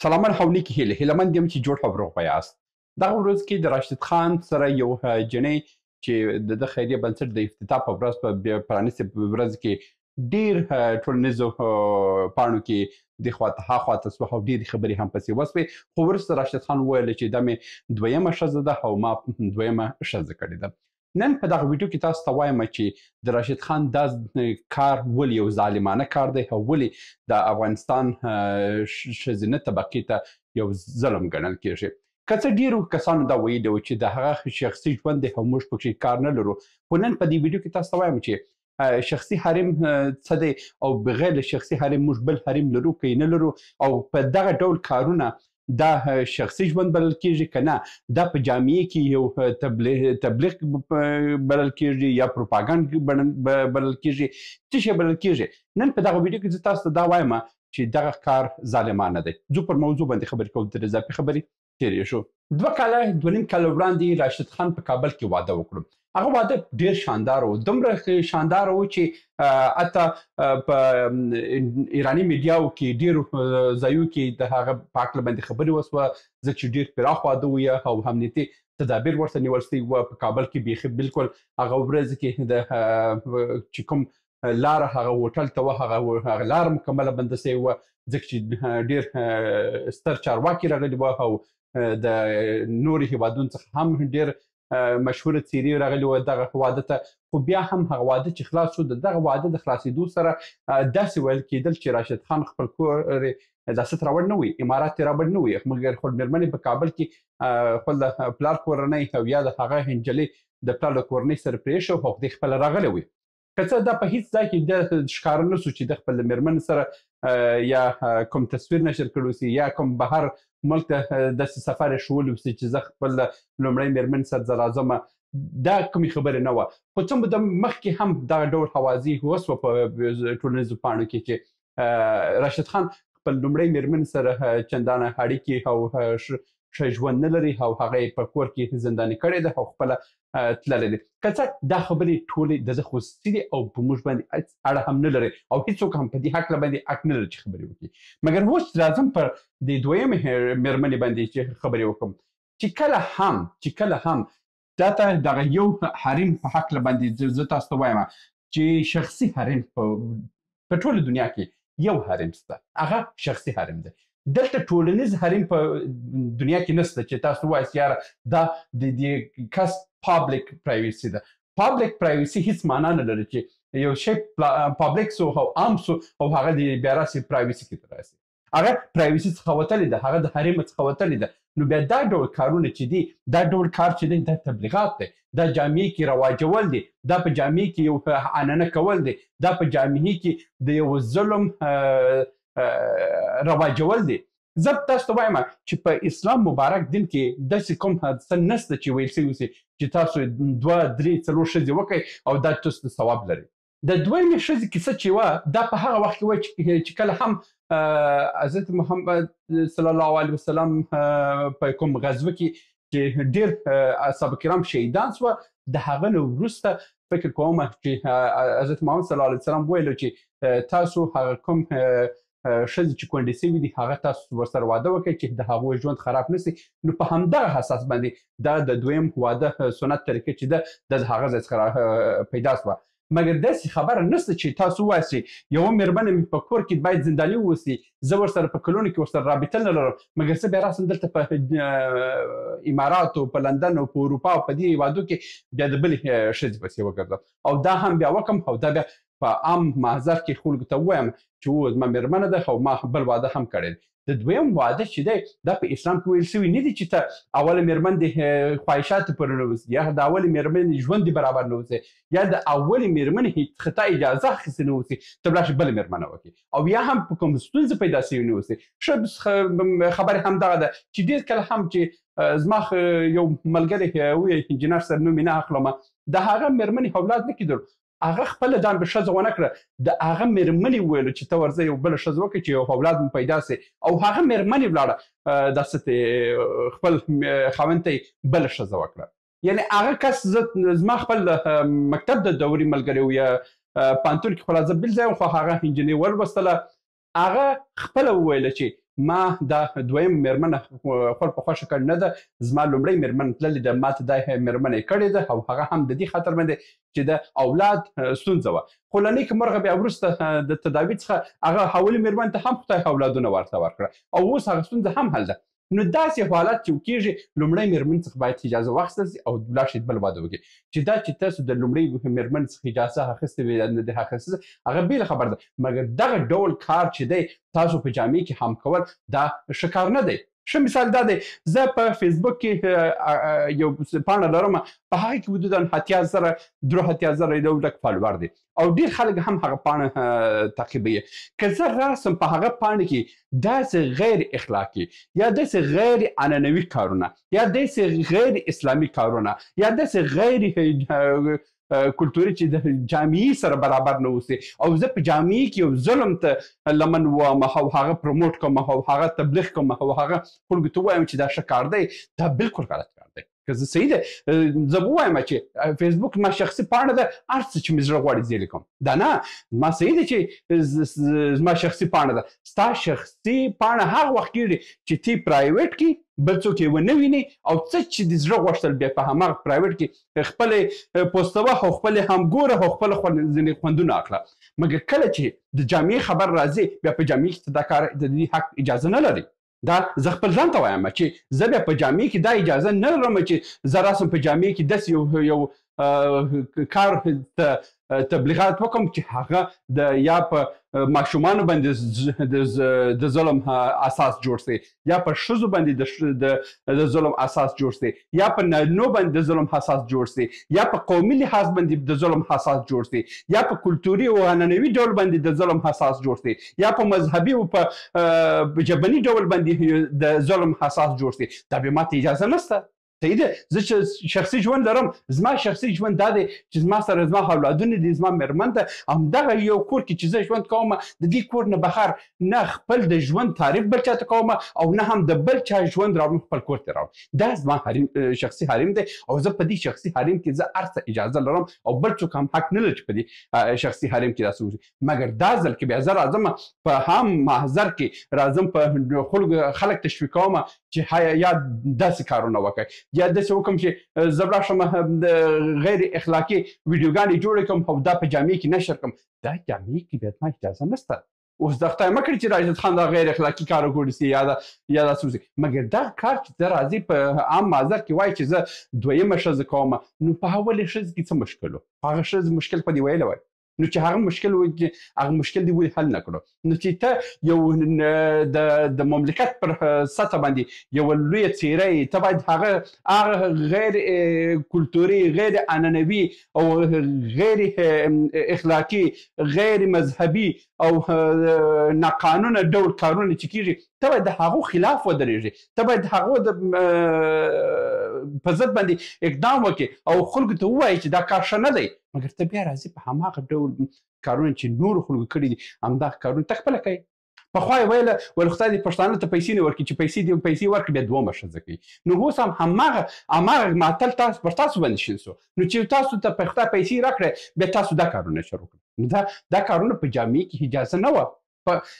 سلامان حولیک هیله یم چې جوړ او روغ به یاست. دغه ورځ کې د راشد خان سره یو جنۍ چې د ده خیریه بنسټ د افتتاح په ورځ په پرانیستې ورځ کې ډېر ټولنیزو پاڼو کې دې خواته ها خواته سوه او ډېرې خبرې هم پسې وسوې، خو وروسته راشد خان وویل چې دا مې دویمه ښځه ده او ما دویمه ښځه کړې ده. نن په دغه ویډیو کې تاسو ته وایم چې د راشد خان دا کار ولې یو ظالمانه کار دی او ولې د افغانستان ښځینه طبقې ته یو ظلم ګڼل کیږي. که څه ډېرو کسانو دا ویلي وو چې د هغه شخصي ژوند دی او موږ پکې کار نه لرو، خو نن په دې ویډیو کې تاسو ته وایم چې شخصي حریم څه دی او بغیر له شخصي حریم موږ بل حریم لرو که نه لرو، او په دغه ډول کارونه دا شخصي ژوند بلل کیږي که نه دا په جامعه کې یو تبلیغ بلل کیږي یا پروپاګانډ بلل کیږي، څه شی بلل کیږي. نن په دغه ویډیو کې زه تاسو ته دا وایم چې دغه کار ظالمانه دی. ځو پر موضوع باندې خبرې کوو، تر اضافي خبرې تېرې شو. 2 کاله وړاندې راشد خان په کابل کې واده وکړو. هغه واده ډېر شاندار و، دومره شاندار و چې حتی په ایراني میډیاو کې ډېرو ځایو کې د هغه په هکله باندې خبرې وسوه، ځکه چې ډېر پراخ واده و او امنیتي تدابیر ورته نیول سوي وه. په کابل کې بیخي بالکل هغه ورځ کې د چې کوم لاره هغه هوټل ته وه هغه لاره مکمله بنده سوې وه، ځکه چې ډېر ستر چارواکي راغلي وه او د نورو هیوادونو څخه هم ډېر مشهوره څېرې راغلي وه دغه واده ته. خو بیا هم هغه واده چې خلاص شو، د دغه واده د خلاصېدو سره داسې ویل کېدل چې راشد خان خپل کور دا ست راوړ نه وي، امارات یې راوړ نه وي، مګر خپل مېرمنې په کابل کې خپل د پلار کورنۍ او یا د هغه نجلۍ د پلار له کورنۍ سره پرېښه او خدای خپله راغلی وي. که څه دا په هېڅ ځای کې د ښکاره نه سو چې د خپل مېرمن سره یا کوم تصویر نشر کړی سي یا کوم بهر ملک ته داسې سفر یې ښوولی سي چې زه خپل لومړۍ مېرمن سره زه راځمه. دا کومې خبرې نه وه. خو څه موده مخکې هم دغه ډول اوازې وسوه په ټولنیزو پاڼو کې چې راشد خان خپل لومړۍ مېرمن سره چندانه اړیکې او ښه ژوند نه لري او هغه یې په کور کې زنداني کړې ده او خپله تللی دی. که څه دا خبرې ټولې د ده خصوصي دي او په موږ باندې هېڅ اړه هم نه لري او هېڅوک هم په دې هکله باندې حق نه لري چې خبرې وکړي. مګر اوس راځم پر د دویمې مېرمنې باندې چې خبرې وکړم چې کله هم دا ته دغه یو حریم په هکله باندې زه تاسو ته وایم چې شخصي حریم په ټوله دنیا کې یو حریم شته، هغه شخصي حریم دی. دلته ټولنیز حریم په دنیا کې نشته چې تاسو وایاست یاره دا د دې کس پابلیک پرایویسي ده. پابلیک پرایویسي هیڅ معنا نه لري چې یو شی پابلیک سو او عام سو او هغه د بیا راسي پرایویسي کې ته راسي، هغه پرایویسي څخه وتلې ده، هغه د حریم څخه وتلې ده. نو بیا دا ډول کارونه چې دي، دا ډول کار چې دی دا تبلیغات دی، دا جامعې کې رواجول دي، دا په جامعې کې یو عنعنه کول دی، دا په جامعې کې د یو ظلم رواجول دي. زه تاسو ته وایم چې په اسلام مبارک دین کې داسې کوم حادثه نشته چې ویل سوي وسي چې تاسو 2 3 4 ښځې وکړئ او دا تاسو ته ثواب لري. د دویمې ښځې کیسه چې وه دا په هغه وخت کې وه چې کله هم حضرت محمد صلی الله علیه وسلم په کوم غزوه کې چې ډېر اصحاب کرام شهیدان سوه، د هغه نه وروسته فکر کوم چې حضرت محمد صلی الله علیه وسلم ویلو چې تاسو هغه کوم ښځې چې کونډې سوي دي هغه تاسو ورسره واده وکړئ چې د هغوی ژوند خراب نه سي. نو په همدغه اساس باندې دا د دویم واده سنت طریقه چې ده د هغه ځای څخه پیدا سوه. مګر داسې خبره نشته چې تاسو ووایاست چې یوه مېرمنه مې په کور کې باید زنداني واوسي، زه ورسره په کلونو کې ورسره رابطه نه لرم، مګر زه بیا راسم دلته په اماراتو په لندن او په اروپا او په دې هېوادو کې بیا د بلې ښځې پسې وګرځم او دا هم بیا وکړم او دا بیا په عام محضر کې خلکو ته ووایم چې زما مېرمنه ده او ما بل واده هم کړی دی. د دویم واده چې دی دا په اسلام کې ویل سوي نه دي چې ته اوله مېرمن دې خواهشاتو پورې نه اوسي یا د اولې مېرمنې ژوند دې برابر نه اوسي یا د اولې مېرمنې څخه تا اجازه اخیستې نه اوسي ته بله شي بله مېرمنه وکړي او یا هم په کوم ستونزه پیدا سوي نه اوسي. ښه خبرې همدغه ده چې ډېر کله هم چې زما یو ملګری وویل انجینر صاحب نوم یې نه اخلم، د هغه مېرمنې اولاد نه کېدل، هغه خپله ځان به ښځه ونه کړه، د هغه مېرمنې وویلو چې ته ورځه یو بله ښځه وکړې چې یو اولاد مو پیدا سي او هغه مېرمنې ولاړه داسې خپل خاوند ته یې بله ښځه وکړه. یعنې هغه کس زما خپل مکتب د دورې ملګری و یا پوهنتون کې خو زه بل ځای وم خو هغه انجینر ولوستله، هغه خپله وویله چې ما دا دویم مېرمنه خپل په خوښه کړې نه ده. زما لومړۍ مېرمن تللې ده، ما ته دا مېرمنه یې کړې ده او هغه هم د دې خاطر باندې چې د اولاد ستونزه وه. خو له نیکه مرغه بیا وروسته د تداوي څخه هغه اولې مېرمن ته هم خدای اولادونه ورته ورکړه او اوس هغه ستونزه هم حل ده. نو داسې حالات چې کېږي لومړۍ مېرمن څخه باید اجازه واخیستل سي او لاړ شي بل واده وکړي. چې دا چې تاسو د لومړۍ مېرمن څخه اجازه اخیستې وي یا نه دې اخیستې هغه بېله خبره ده، مګر دغه ډول کار چې دی تاسو په جامع کې هم کول دا ښه کار نه دی. ښه مثال دا دی، زه په فیسبوک کې یو پاڼه لرم، په هغه کې حدودا 73,000 یو ډک فالوور دی او ډېر خلک هم هغه پاڼه تعقیبوي. که زه راسم په هغه پاڼه کې داسې غیر اخلاقي یا داسې غیر عنعنوي کارونه یا داسې غیر اسلامي کارونه یا داسې غیر کلتوري چې د جامعې سره برابر نه اوسي او زه په جامعې کې یو ظلم ته لمن ووم او هغه پروموټ کوم او هغه تبلیغ کوم او هغه خلکو ته ووایم چې دا ښه کار دی، دا بالکل غلط کار دی. که زه صحیح دی زه به ووایم چې فیسبوک ما شخصي پاڼه ده، هر څه چې مې زړه غواړي زه یې لیکم. دا نه، ما صحیح دی چې زما شخصي پاڼه ده. ستا شخصي پاڼه هغه وخت کېږي چې تی پرایویټ کې بل څوک یې ونه ویني او څه چې د زړه غوښتل بیا په هماغه پرایویټ کې خپلې پوسټوه او خپلې هم ګوره او خپله ځینې خوندونه اخله. مګر کله چې د جامعې خبر راځي بیا په جامعې کې دا کار د دې حق اجازه نه لري. دا زه خپل ځان ته وایم چې زه بیا په جامعې کې دا اجازه نه لرم چې زه راسم په جامعې کې داسې یو کار تبلیغات وکړم چې هغه د یا په ماشومانو باندې د ظلم اساس جوړ سي یا په ښځو باندې د ظلم اساس جوړ سي یا په نارینو باندې د ظلم اساس جوړ سي یا په قومي لحاظ باندې د ظلم اساس جوړ سي یا په کلتوري او عنعنوي ډول باندې د ظلم اساس جوړ سي یا په مذهبي او په ژبني ډول باندې د ظلم اساس جوړ سي. دا به ماته اجازه نشته. صحیح ده، زه چې شخصي ژوند لرم، زما شخصي ژوند دا دی چې زما سره زما اولادونه دي، زما مېرمن ده، همدغه یو کور کې چې زه ژوند کوم د دې کور نه بهر نه خپل د ژوند تعریف بل چاته کوم او نه هم د بل چا ژوند راوړم خپل کور ته راوړم. دا زما شخصي حریم دی او زه په دې شخصي حریم کې زه هر څه اجازه لرم او بل څوک هم حق نه لري چې په دې شخصي حریم کې داسې وکړي. مګر دا ځل کې بیا زه راځم په هم محضر کې راځم په خلک تشویقوم چې یا داسې کارونه وکړئ یا داسې وکړم چې زه به راشم غیر اخلاقي ویډیوګانې جوړې کړم او دا په جامعې کې نشر کړم. دا جامعې کې بیا زما اجازه نشته. اوس د خدای مه کړي چې راشد خان دا غیر اخلاقي کار وکړي سي یا داسې وسي. مګر دا کار چې زه راځي په عام محضر کې وایي چې زه دویمه ښځه کوم، نو په اولې ښځې کې څه مشکل و؟ هغه ښځې مشکل په دې ویلی وای نو چې هغه مشکل دې ولې حل نه کړو؟ نو چې ته یو د مملکت پر سطح باندې یو لویه څیره یې، ته باید هغه غیر کلتوري، غیر عنعنوي او غیر اخلاقي، غیر مذهبي او ناقانونه ډول کارونه چې کېږي ته باید د هغو خلاف ودرېږي، ته باید د هغو په ضد باندې اقدام وکړي او خلکو ته ووایي چې دا کار ښه نه دی. مګر ته بیا راځي په هماغه ډول کارونه چې نورو خلکو کړي دي همدغه کارونه ته خپله کوي. پخوا یې ویله ویل خدای دې پښتانه ته پیسې نه ورکړي چې پیسې ورکړي بیا دومره ښځه کوي. نو اوس هم هماغه معطل تاسو پر تاسو باندې شین سو. نو چې تاسو ته په خدای پیسې راکړئ بیا تاسو دا کارونه شروع کړئ. نو دا کارونه په جامعې کې اجازه نه وه.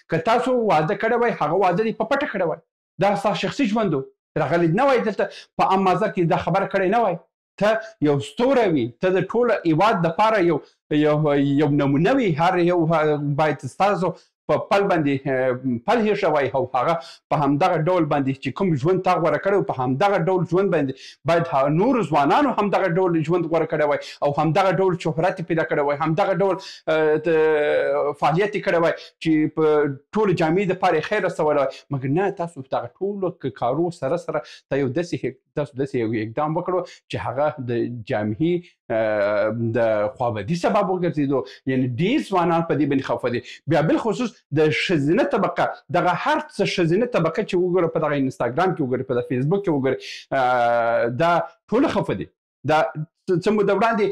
که تاسو واده کړی وای هغه واده دې په پټه کړی وای، دا ستاسو شخصي ژوند و، راغلی نه وای دلته په عام مازر کې دا خبره کړې نه وای. ته یو ستوری وي، ته د ټوله هېواد دپاره یو نمونه وي، هر یو باید ستاسو په پل باندې پل هېښه وای او هغه په همدغه ډول باندې چې کوم ژوند تا غوره کړی په همدغه ډول ژوند باندې باید نورو ځوانانو همدغه ډول ژوند غوره کړی وای او همدغه ډول شهرت یې پیدا کړی وای، همدغه ډول فعالیت یې کړی وای چې په ټولو جامعې دپاره یې خیر رسولی وای. مګر نه، تاسو دغه ټولو کارو سره ته یو داسې اقدام وکړو چې هغه د جامعې د خوابدي سبب وګرځېدو. یعنې ډېر ځوانان په دې باندې خفه دي. بیا بالخصوص د ښځینه طبقه، دغه هر څه ښځینه طبقه چې وګوره په دغه انسټاګرام کې وګورئ، په فیسبوک کې وګورئ، دا ټوله خفه دي. دا څه موده وړاندې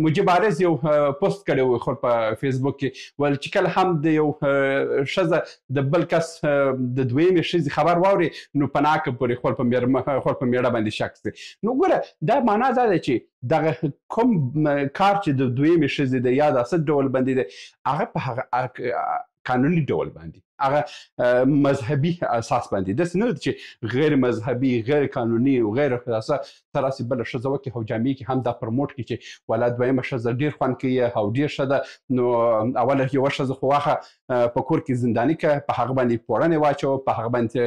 مجیب عارض یو پوسټ کړی و خو په فیسبوک کې ویل چې کله هم د یو ښځه د بل کس د دویمې ښځې خبر واوري نو په ناکه پورې خپل په میړه باندې شک سي. نو ګوره دا معنا دا ده چې دغه کوم کار چې د دویمې ښځې د یا داسې ډول باندې دی هغه په هغه قانوني ډول باندې هغه مذهبي اساس باندې داسې نه ده چې غیر مذهبي غیر قانوني او غیر خلاصه ته راسې بله ښځه وکړي او جامې کې هم دا پرموټ کړي چې ولا دویمه ښځه ډېر خوند کوي او ډېر ښه ده نو اوله یوه ښځه خو واخه په کور کې زنداني کړه په هغه باندې پوړنې واچوه په هغه باندې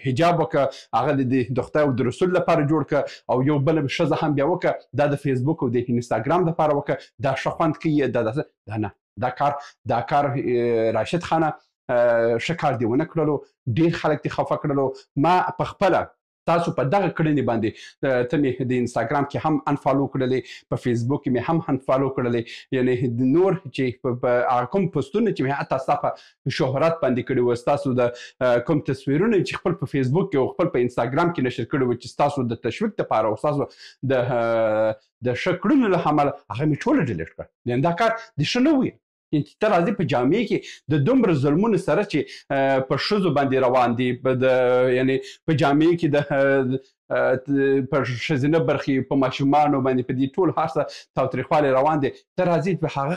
حجاب وکړه هغه د خدای او د رسول لپاره جوړ کړه او یو بله ښځه هم بیا وکړه دا د فیسبوک او د انستاګرام لپاره وکړه دا ښه خوند کوي دا نه دا کار راشد خانه ښه کار دې ونه کړلو ډېر خلک دې خفه کړلو ما په خپله تاسو په دغه کړنې باندې ته مې د انستاګرام کې هم انفالو کړلې په فیسبوک کې مې هم انفالو کړلې یعنې نور چې په کوم پوسټونه چې مې حتی ستا په شهرت باندې کړي وو ستاسو د کوم تصویرونه چې خپل په فیسبوک کې او خپل په انستاګرام کې نشر کړي وو چې ستاسو د تشویق دپاره او ستاسو د ښه کړنو له امله هغه مې ټوله ډیلیټ کړ یعنې دا کار د ښه نه وي چې ته راځې په جامې کې د دومره ظلمونو سره چې په ښځو باندې روان دي یعنې په جامې کې د په ښځینه برخې په ماشومانو باندې په دې ټول هر څه تاوتریخوالی روان دی ته راځې په هغه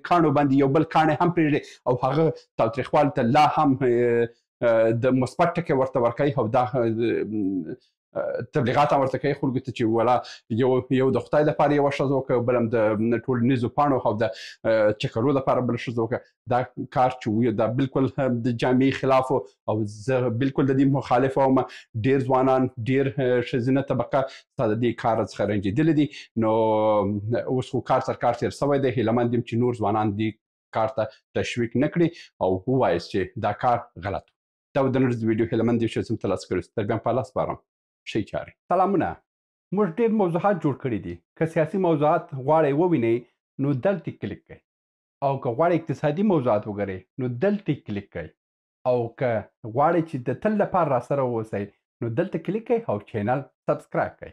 کاڼو باندې یو بل کاڼی هم پرېږدې او هغه تاوتریخوالي ته لا هم د مثبت ټکی ورته ورکوي او دا تبلیغات هم ورته کوي خلکو ته چې ولا یو د خدای لپاره یوه ښځه وکړه بل هم د ټولنیزو پاڼو او د چکرو لپاره بله ښځه وکړه دا کار چې دا بالکل د جامعې خلاف او زه بالکل د دې مخالف وم ډېر ځوانان ډېر ښځینه طبقه ستا د دې کار څخه رنجېدلي دي نو اوس خو کار سر کار تېر سوی دی هیله مند یم چې نور ځوانان دې کار ته تشویق نه کړي او ووایست چې دا کار غلط و دا د نن ورځې د ویډیو هیله مند یم چې څوم ترلاسه کړي تر بیا په الله سپارم ښې چارې سلامونه موږ ډېر موضوعات جوړ کړي دي که سیاسي موضوعات غواړئ ووینئ نو دلته کلیک کړئ او که غواړئ اقتصادي موضوعات وګورئ نو دلته کلیک کړئ او که غواړئ چې د تل لپاره راسره واوسئ نو دلته کلیک کړئ او چینل سبسکرایب کړئ